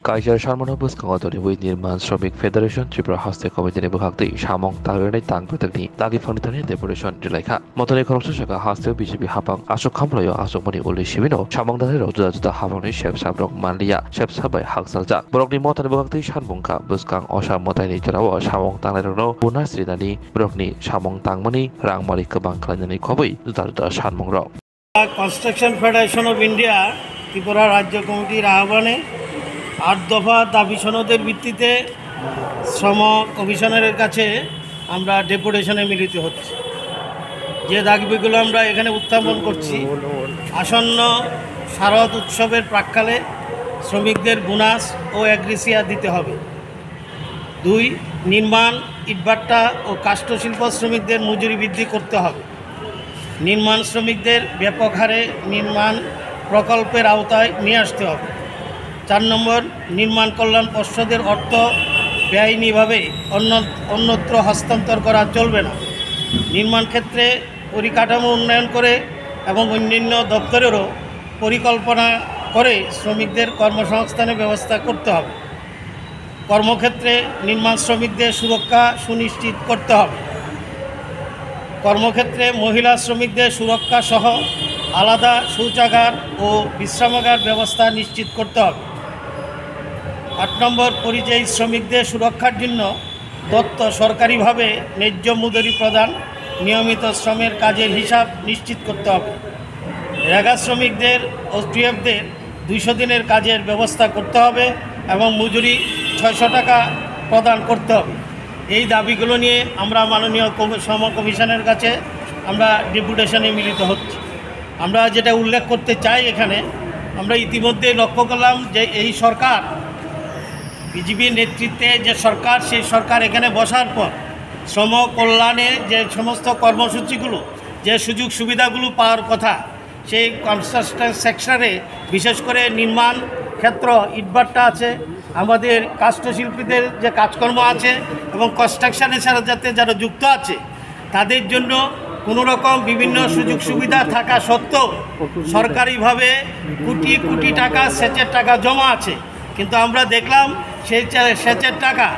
Kaiser Sharman Buskangatoni with Nirman শ্রমিক Federation Tripura Haste Committee Nebukakti Shamong Tagani Tang Pratagni Tagi Fonitani Deputation Jilaika Motone Korosaka Haste BJP Hapang Asok Kamloyo Asokmani Uli Shivino Shamong Dani Roda the Havani Chef Sabrok Manlia Chef Sabai Haksalja Brokni Motan Bukakti Shanbunka Buskang Osha Motani Tarawa Shamong Tanero Bunasridani Brokni Shamong Tangmani Rangmari Kabang Klanani Kobi Duda Shanmong Rock Construction Federation of India Tripura Rajya Committee আহ্বানে ৮ দফা দাবি সনদের ভিত্তিতে শ্রম কমিশনারের কাছে আমরা ডেপুটেশনে মিলিত হচ্ছি। যে দাবিগুলো আমরা এখানে উত্থাপন করছি, আসন্ন শারদ উৎসবের প্রাক্কালে শ্রমিকদের বোনাস ও এগ্রিসিয়া দিতে হবে। ২. নির্মাণ, ইটভাটা ও কাষ্ঠশিল্প শ্রমিকদের মজুরি বৃদ্ধি করতে হবে। নির্মাণ শ্রমিকদের ব্যাপক হারে নির্মাণ প্রকল্পের আওতায় নিয়ে আসতে হবে। ৪ নম্বর, নির্মাণ কল্যাণ পর্ষদের অর্থ বেআইনিভাবে অন্যত্র হস্তান্তর করা চলবে না। নির্মাণ ক্ষেত্রে পরিকাঠামো উন্নয়ন করে এবং অন্যান্য দপ্তরেরও পরিকল্পনা করে শ্রমিকদের কর্মসংস্থানের ব্যবস্থা করতে হবে। কর্মক্ষেত্রে নির্মাণ শ্রমিকদের সুরক্ষা সুনিশ্চিত করতে হবে। কর্মক্ষেত্রে মহিলা শ্রমিকদের সুরক্ষা সহ আলাদা শৌচাগার ও বিশ্রামাগার ব্যবস্থা নিশ্চিত করতে হবে। ৮ নম্বর, পরিযায়ী শ্রমিকদের সুরক্ষার জন্য দত্ত সরকারিভাবে ন্যায্য মজুরি প্রদান, নিয়মিত শ্রমের কাজের হিসাব নিশ্চিত করতে হবে। রেগা শ্রমিকদের ও টিএফদের ২০০ দিনের কাজের ব্যবস্থা করতে হবে এবং মজুরি ৬০০ টাকা প্রদান করতে হবে। এই দাবিগুলো নিয়ে আমরা মাননীয় শ্রম কমিশনের কাছে আমরা ডেপুটেশনে মিলিত হচ্ছি। আমরা যেটা উল্লেখ করতে চাই, এখানে আমরা ইতিমধ্যে লক্ষ্য করলাম যে এই সরকার, বিজেপির নেতৃত্বে যে সরকার, সেই সরকার এখানে বসার পর শ্রম কল্যাণে যে সমস্ত কর্মসূচিগুলো, যে সুযোগ সুবিধাগুলো পাওয়ার কথা, সেই কনস্ট্রাকশন সেক্টরে বিশেষ করে নির্মাণ ক্ষেত্র, ইটভাটা আছে, আমাদের কাষ্ঠশিল্পীদের যে কাজকর্ম আছে এবং কনস্ট্রাকশনের সাথে যারা যুক্ত আছে, তাদের জন্য কোনো রকম বিভিন্ন সুযোগ সুবিধা থাকা সত্ত্বেও সরকারিভাবে কোটি কোটি টাকা সেচের টাকা জমা আছে, কিন্তু আমরা দেখলাম সেই সেচের টাকা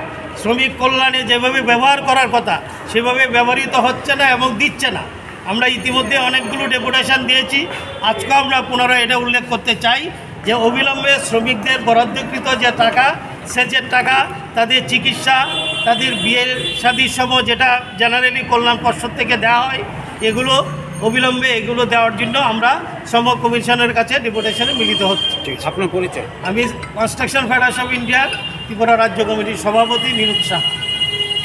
শ্রমিক কল্যাণে যেভাবে ব্যবহার করার কথা সেভাবে ব্যবহৃত হচ্ছে না এবং দিচ্ছে না। আমরা ইতিমধ্যে অনেকগুলো ডেপুটেশন দিয়েছি। আজকে আমরা পুনরায় এটা উল্লেখ করতে চাই যে অবিলম্বে শ্রমিকদের বরাদ্দকৃত যে টাকা, সেচের টাকা, তাদের চিকিৎসা, তাদের বিয়ের শাদীর সময় যেটা জেনারেলি কল্যাণ পর্ষদ থেকে দেওয়া হয়, এগুলো অবিলম্বে এগুলো দেওয়ার জন্য আমরা শ্রম কমিশনের কাছে ডেপুটেশনে মিলিত হচ্ছি। আপনার পরিচয়? আমি কনস্ট্রাকশন ফেডারেশন অফ ইন্ডিয়ার ত্রিপুরা রাজ্য কমিটির সভাপতি নিরুৎ শাহ।